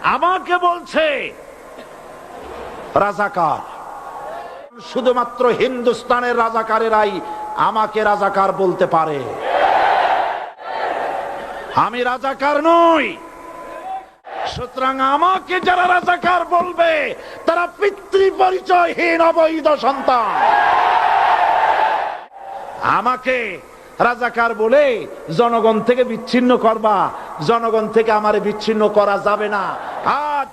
আমাকে বলছে রাজাকার। শুধুমাত্র হিন্দুস্তানের রাজাকারেরাই আমাকে রাজাকার বলতে পারে। আমি রাজাকার নই। সুতরাং আমাকে যারা রাজাকার বলবে তারা পিতৃ পরিচয়হীন অবৈধ সন্তান। আমাকে রাজাকার বলে জনগণ থেকে বিচ্ছিন্ন করবা, জনগণ থেকে আমারে বিচ্ছিন্ন করা যাবে না। আজ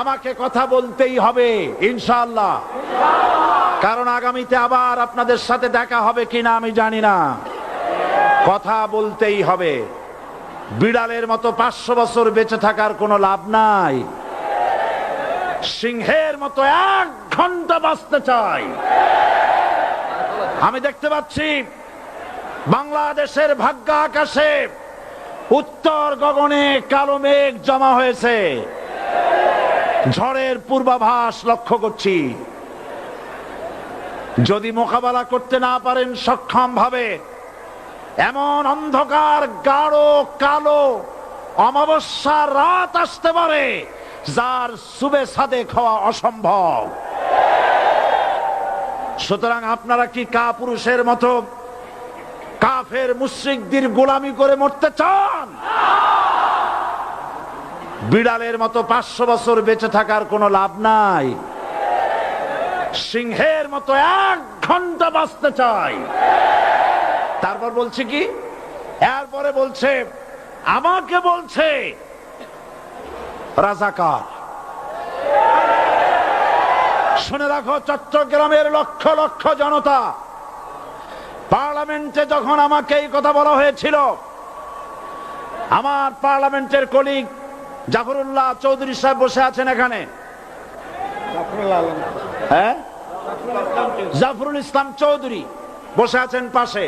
আমাকে কথা বলতেই হবে ইনশাআল্লাহ, কারণ আগামীতে আবার আপনাদের সাথে দেখা হবে কিনা আমি জানি না। কথা বলতেই হবে। বিড়ালের মতো 500 বছর বেঁচে থাকার কোনো লাভ নাই। সিংহের মতো 1 ঘন্টা বাঁচতে চাই। আমি দেখতে পাচ্ছি বাংলাদেশের ভাগ্য আকাশে উত্তর গগনে কালো মেঘ জমা হয়েছে। ঝড়ের পূর্বাভাস লক্ষ্য করছি। যদি মোকাবেলা করতে না পারেন সক্ষম ভাবে, এমন অন্ধকার গাঢ় কালো অমাবস্যার রাত আসতে পারে যার সুবে সাদেক হওয়া অসম্ভব। সুতরাং আপনারা কি কাপুরুষের মতো কাফের মুশরিকদের গোলামি করে মরতে চান? বিড়ালের মতো 500 বছর বেঁচে থাকার কোনো লাভ নাই। সিংহের মতো 1 ঘন্টা বাঁচতে চাই। তারপর বলছে কি, এরপরে বলছে আমাকে বলছে রাজাকার। শুনে রাখো চট্টগ্রামের লক্ষ লক্ষ জনতা, পার্লামেন্টে যখন আমাকে এই কথা বলা হয়েছিল, আমার পার্লামেন্টের কলিগ জাফরুল্লাহ চৌধুরী সাহেব বসে আছেন এখানে। হ্যাঁ, জাফরুল ইসলাম চৌধুরী বসে আছেন পাশে।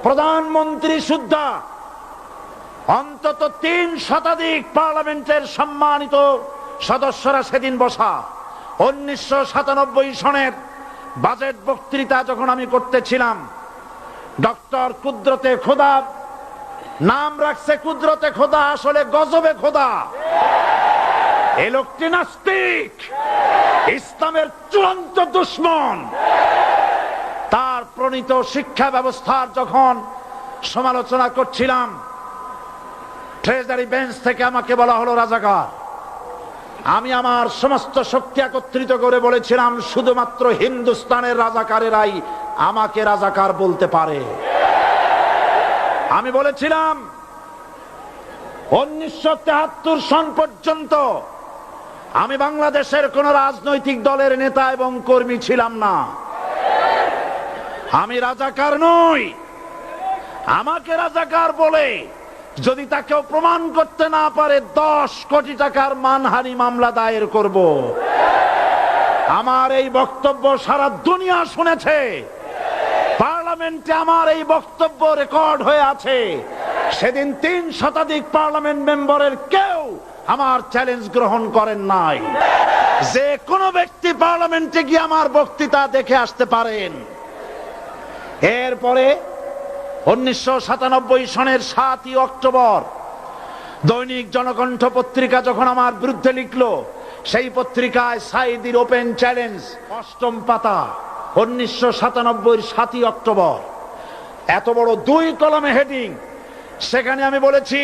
প্রধানমন্ত্রী সুদ্ধা, অন্তত 3 শতাধিক পার্লামেন্টের সম্মানিত সদস্যরা সেদিন বসা। 1997 সনের বাজেট বক্তৃতা যখন আমি করতেছিলাম, ডক্টর কুদরতে খোদা, নাম রাখছে কুদরতে খোদা, আসলে গজবে খোদা। এই লোকটি নাস্তিক, ইসলামের চূড়ান্ত দুশমন। তার প্রণীত শিক্ষা ব্যবস্থার যখন সমালোচনা করছিলাম, ট্রেজারি বেঞ্চ থেকে আমাকে বলা হলো রাজাকার। আমি আমার সমস্ত শক্তি একত্রিত করে বলেছিলাম শুধুমাত্র হিন্দুস্তানের রাজাকারেরাই আমাকে রাজাকার বলতে পারে। আমি বলেছিলাম 1973 সন পর্যন্ত আমি বাংলাদেশের কোন রাজনৈতিক দলের নেতা এবং কর্মী ছিলাম না। আমি রাজাকার নই। আমাকে রাজাকার বলে যদি তাকেও প্রমাণ করতে না পারে 10 কোটি টাকার মানহানি মামলা দায়ের করব। আমার এই বক্তব্য সারা দুনিয়া শুনেছে। পার্লামেন্টে আমার এই বক্তব্য রেকর্ড হয়ে আছে। সেদিন 3 শতাধিক পার্লামেন্ট মেম্বারের কেউ আমার চ্যালেঞ্জ গ্রহণ করেন নাই। যে কোনো ব্যক্তি পার্লামেন্টে গিয়ে আমার বক্তৃতা দেখে আসতে পারেন। এরপরে 1997 সনের 7ই অক্টোবর দৈনিক জনকণ্ঠ পত্রিকা যখন আমার বিরুদ্ধে লিখলো, সেই পত্রিকায় সাইদির ওপেন চ্যালেঞ্জ 8ম পাতা, 1997 7ই অক্টোবর, এত বড় 2 কলমে হেডিং। সেখানে আমি বলেছি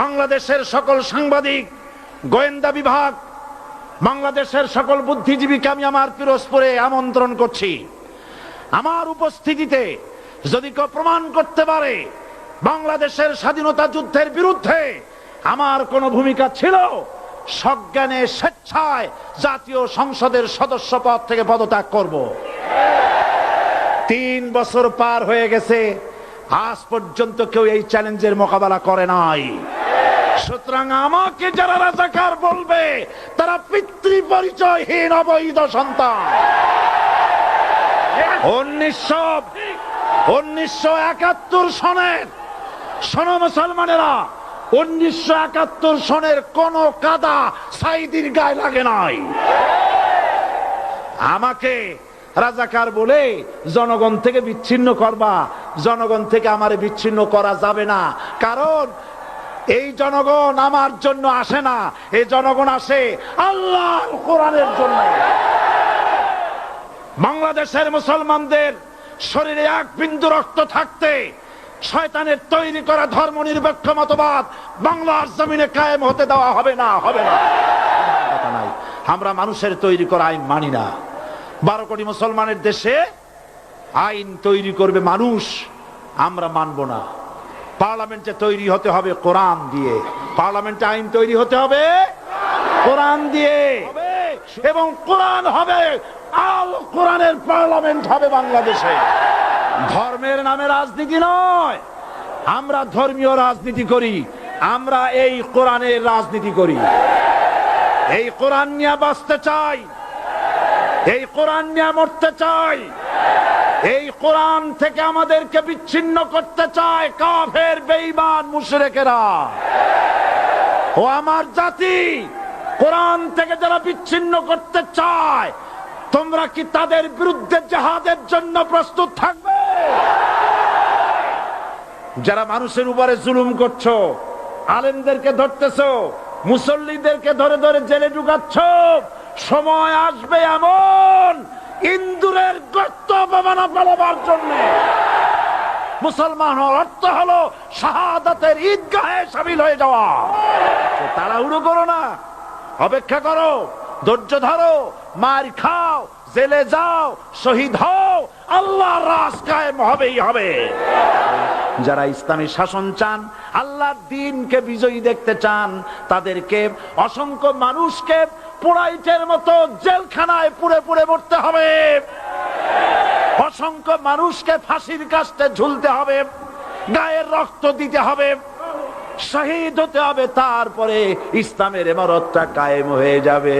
বাংলাদেশের সকল সাংবাদিক, গোয়েন্দা বিভাগ, বাংলাদেশের সকল বুদ্ধিজীবীকে আমি আমার পিরোজপুরে আমন্ত্রণ করছি। আমার উপস্থিতিতে যদি কেউ প্রমাণ করতে পারে বাংলাদেশের স্বাধীনতা যুদ্ধের বিরুদ্ধে আমার কোনো ভূমিকা ছিল, সজ্ঞানে স্বেচ্ছায় জাতীয় সংসদের সদস্য পদ থেকে পদত্যাগ করব। 3 বছর পার হয়ে গেছে, আজ পর্যন্ত কেউ এই চ্যালেঞ্জের মোকাবেলা করে নাই। সুতরাং আমাকে যারা রাজাকার বলবে তারা পিতৃ পরিচয়হীন অবৈধ সন্তান। 1971 সনের, শোনো মুসলমানেরা, 1971 সনের কোন কাদা সাইদির গায়ে লাগে নাই। আমাকে রাজাকার বলে জনগণ থেকে বিচ্ছিন্ন করবা, জনগণ থেকে আমারে বিচ্ছিন্ন করা যাবে না। কারণ এই জনগণ আমার জন্য আসে না, এই জনগণ আসে আল্লাহর কোরআনের জন্য। বাংলাদেশের মুসলমানদের শরীরে এক বিন্দু রক্ত থাকতে শয়তানের তৈরি করা ধর্মনিরপেক্ষ মতবাদ বাংলার জমিনে কায়েম হতে দেওয়া হবে না, হবে না। আমরা মানুষের তৈরি করা আইন মানি না। 12 কোটি মুসলমানের দেশে আইন তৈরি করবে মানুষ, আমরা মানব না। পার্লামেন্টে তৈরি হতে হবে কোরআন দিয়ে, পার্লামেন্টে আইন তৈরি হতে হবে কোরআন দিয়ে, এবং কোরআন হবে আল কোরআনের পার্লামেন্ট হবে বাংলাদেশে। ধর্মের নামে রাজনীতি নয়, আমরা ধর্মীয় রাজনীতি করি, আমরা এই কোরআনের রাজনীতি করি। এই কোরআন নিয়ে বাঁচতে চাই, এই কোরআন নিয়ে মরতে চাই। এই কোরআন থেকে আমাদেরকে বিচ্ছিন্ন করতে চায় কাফের বেঈমান মুশরিকেরা। ও আমার জাতি, কোরআন থেকে যারা বিচ্ছিন্ন করতে চায়, তোমরা কি তাদের বিরুদ্ধে জিহাদের জন্য প্রস্তুত থাকবে? যারা মানুষের উপরে জুলুম করছো, আলেমদেরকে ধরতেছো, মুসল্লিদেরকে ধরে ধরে জেলে ঢুকাচ্ছ, সময় আসবে এমন ইন্দুরের গর্ত অপমানা পালাবার জন্য। মুসলমান হওয়ার অর্থ হলো শাহাদাতের ঈদগাহে শামিল হয়ে যাওয়া। তাড়াহুড়ো করো না, অপেক্ষা করো, ধৈর্য ধরো, মার খাও, জেলে যাও, শহীদ হও, আল্লাহর রাজ কায়েম হবেই হবে। যারা ইসলামী শাসন চান, আল্লাহর দ্বীনকে বিজয়ী দেখতে চান, তাদেরকে অসংখ্য মানুষকে পোড়াইটের মতো জেলখানায় পুড়ে পুড়ে মরতে হবে, অসংখ্য মানুষকে ফাঁসির কাস্টে ঝুলতে হবে, গায়ের রক্ত দিতে হবে, শহীদ হতে হবে, তারপরে ইসলামের ইমারতটা কায়েম হয়ে যাবে।